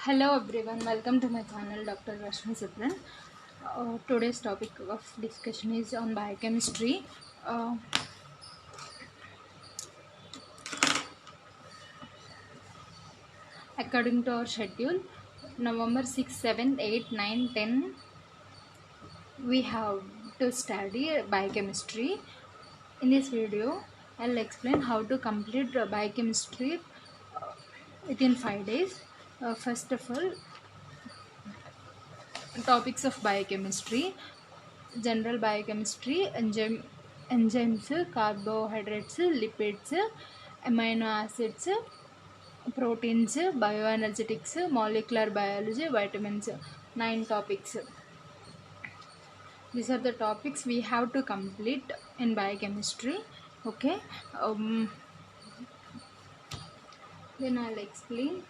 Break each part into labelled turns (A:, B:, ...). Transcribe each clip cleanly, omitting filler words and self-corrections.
A: Hello everyone, welcome to my channel Dr. Rashmi Sipran. Today's topic of discussion is on biochemistry. Uh, According to our schedule, November 6, 7, 8, 9, 10, we have to study biochemistry. In this video, I'll explain how to complete biochemistry within 5 days. First of all, topics of biochemistry: general biochemistry, enzymes, carbohydrates, lipids, amino acids, proteins, bioenergetics, molecular biology, vitamins. 9 topics. These are the topics we have to complete in biochemistry. Okay. Then I'll explain.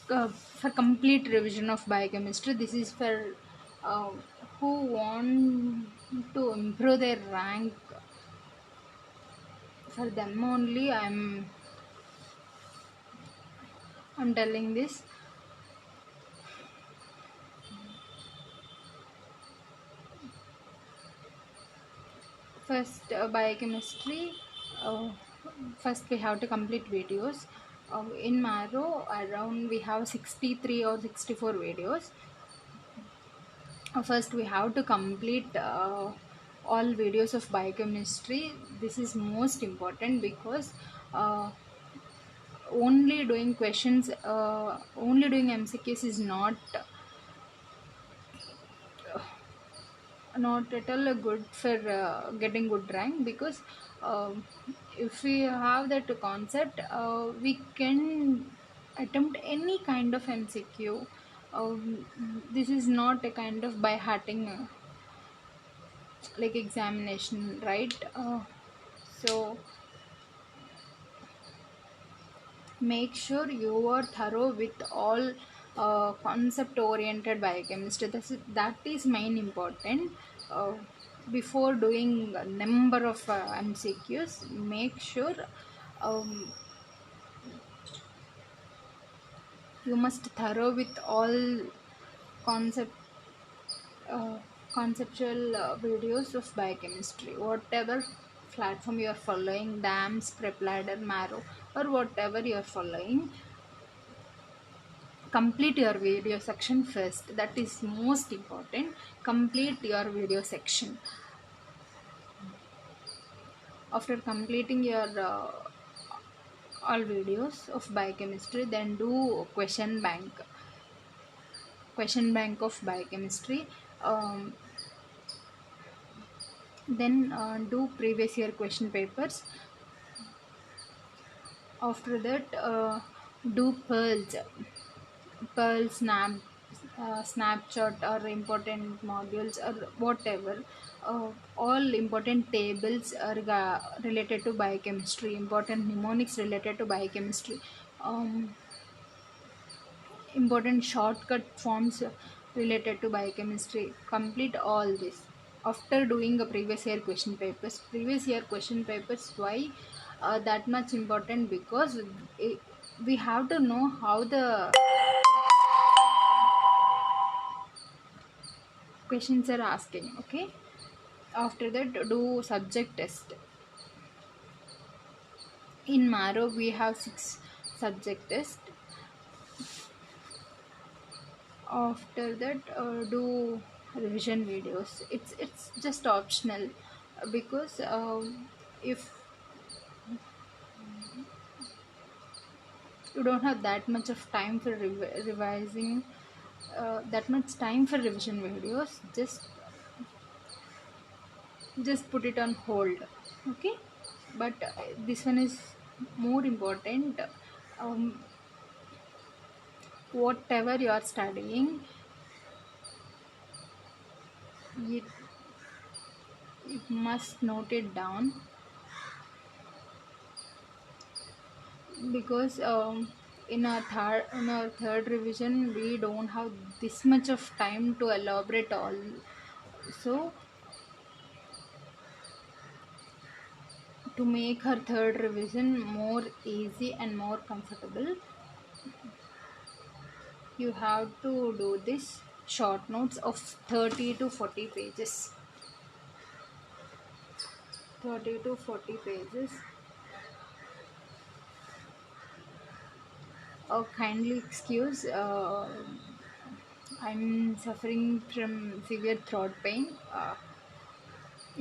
A: For complete revision of biochemistry, this is for uh, who want to improve their rank. For them only I'm telling this. First, biochemistry. uh, First we have to complete videos. In Maro, around we have 63 or 64 videos. First we have to complete all videos of biochemistry. This is most important because only doing questions, only doing MCQs is not at all good for getting good rank, because um if we have that concept, we can attempt any kind of MCQ. This is not a kind of by hearting like examination, right? So make sure you are thorough with all concept oriented biochemistry. That is main important. uh, Before doing a number of MCQs, make sure um, you must thorough with all concept uh, conceptual videos of biochemistry, whatever platform you are following, dams, prepladder, marrow, or whatever you are following. Complete your video section first. That is most important. Complete your video section. After completing your all videos of biochemistry, then do question bank of biochemistry. Then do previous year question papers. After that, do pearl snapshot or important modules or whatever. All important tables are related to biochemistry, important mnemonics related to biochemistry, important shortcut forms related to biochemistry. Complete all this after doing a previous year question papers. Why that much important? Because we have to know how the questions are asking. Okay. After that, do subject test. In Maro, we have 6 subject tests. After that, do revision videos. It's just optional, because if you don't have that much of time for revising, that much time for revision videos, just put it on hold. Okay. But this one is more important. um, Whatever you are studying, you, you must note it down, because in our third revision we don't have this much of time to elaborate all. So to make her third revision more easy and more comfortable, You have to do this short notes of 30 to 40 pages. 30 to 40 pages. Kindly excuse, I'm suffering from severe throat pain.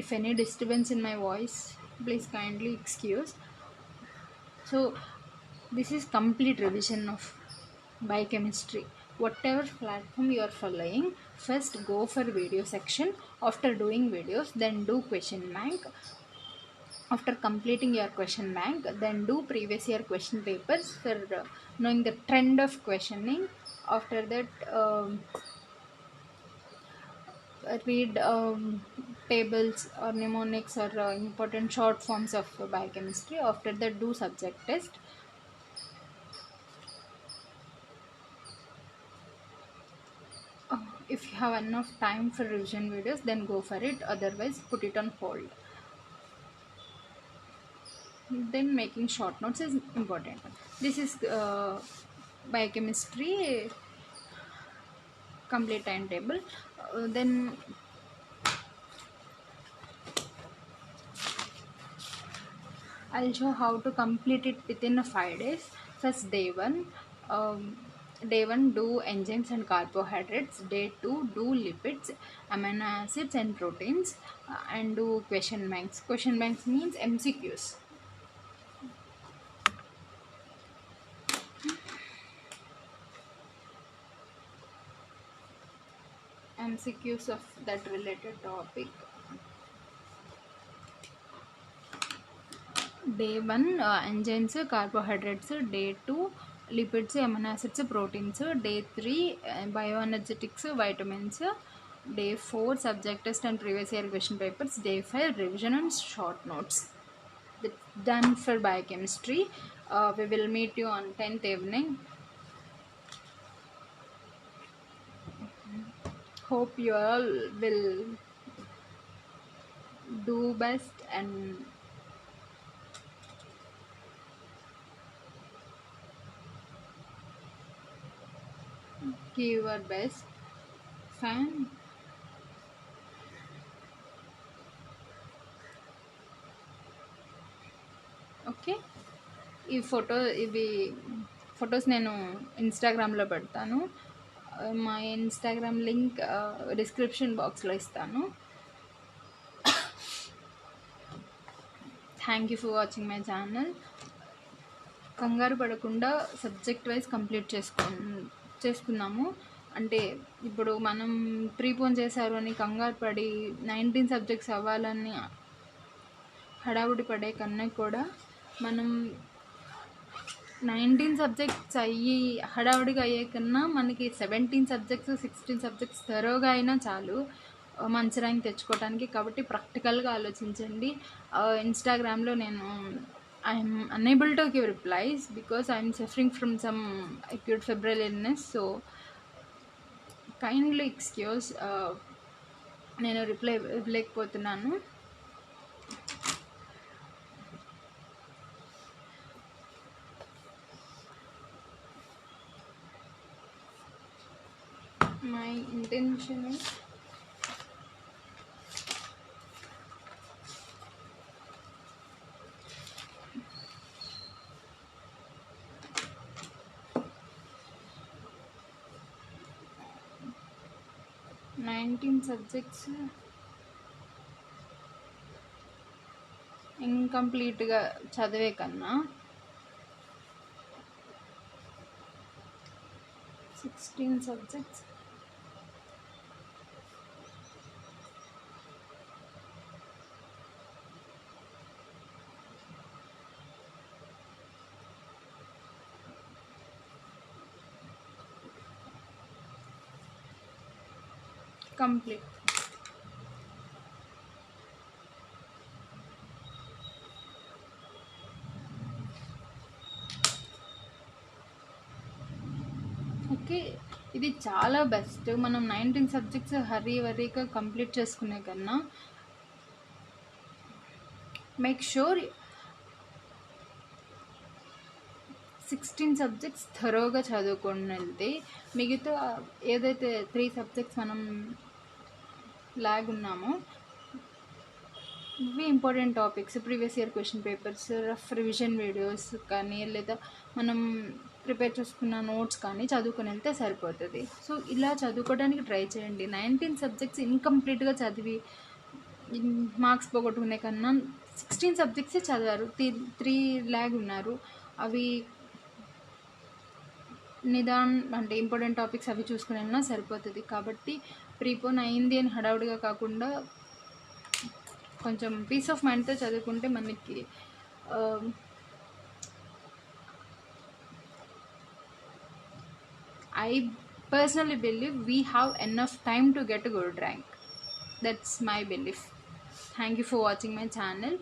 A: If any disturbance in my voice, please kindly excuse. So, this is complete revision of biochemistry. Whatever platform you are following, first go for video section. After doing videos, then do question bank. After completing your question bank, then do previous year question papers for knowing the trend of questioning. After that, read tables or mnemonics or important short forms of biochemistry. After that, do subject test. If you have enough time for revision videos, then go for it. Otherwise, put it on hold. Then making short notes is important. This is biochemistry complete timetable. Then I'll show how to complete it within 5 days. First, day one. Day one, do enzymes and carbohydrates. Day two, do lipids, amino acids and proteins, and do question banks. Question banks means MCQs. MCQs of that related topic. Day one, enzymes, carbohydrates. Day two, lipids, amino acids, proteins. Day three, bioenergetics, vitamins. Day four, subject test and previous year question papers. Day five, revision and short notes. That's done for biochemistry. We will meet you on 10th evening. Hope you all will do best and give your best. Fine. Okay. ఇవి photos నేను ఇన్స్టాగ్రామ్లో పెడతాను. మా Instagram link description బాక్స్లో ఇస్తాను. Thank you for watching my channel. కంగారు పడకుండా subject wise complete చేసుకున్నాము. అంటే ఇప్పుడు మనం ప్రీపోన్ చేశారు అని కంగారు పడి 19 సబ్జెక్ట్స్ అవ్వాలని హడావుడి పడే కన్నా కూడా మనం 19 సబ్జెక్ట్స్ అయ్యి హడావుడిగా అయ్యే కన్నా మనకి 17 సబ్జెక్ట్స్ 16 సబ్జెక్ట్స్ త్వరగా అయినా చాలు మంచి ర్యాంక్ తెచ్చుకోవడానికి. కాబట్టి ప్రాక్టికల్గా ఆలోచించండి. ఇన్స్టాగ్రామ్లో నేను I'm unable to give replies because I'm suffering from some acute febrile illness. So kindly excuse, నేను రిప్లై ఇవ్వలేకపోతున్నాను. My intention is సబ్జెక్ట్స్ ఇన్కంప్లీట్గా చదివే కన్నా 16 సబ్జెక్ట్స్ కంప్లీట్. ఓకే, ఇది చాలా బెస్ట్. మనం 19 సబ్జెక్ట్స్ హరీగా కంప్లీట్ చేసుకునే కన్నా మేక్ షూర్ 16 సబ్జెక్ట్స్ థరోగా చదువుకొని వెళ్తే మిగతా ఏదైతే 3 సబ్జెక్ట్స్ మనం లాగ్ ఉన్నామో ఇవి important topics, previous year question papers, rough revision videos కానీ లేదా మనం ప్రిపేర్ చేసుకున్న నోట్స్ కానీ చదువుకొని వెళ్తే సరిపోతుంది. సో ఇలా చదువుకోవడానికి ట్రై చేయండి. 19 సబ్జెక్ట్స్ ఇన్కంప్లీట్గా చదివి మార్క్స్ పోగొట్టుకునే కన్నా 16 సబ్జెక్ట్సే చదివారు, 3 ల్యాగ్ ఉన్నారు. అవి అంటే ఇంపార్టెంట్ టాపిక్స్ అవి చూసుకుని వెళ్ళినా సరిపోతుంది. కాబట్టి ప్రీపోన్ అయింది అని హడావుడిగా కాకుండా కొంచెం పీస్ ఆఫ్ మైండ్తో చదువుకుంటే మనకి I personally believe we have enough time to get a good rank. That's my belief. Thank you for watching my channel.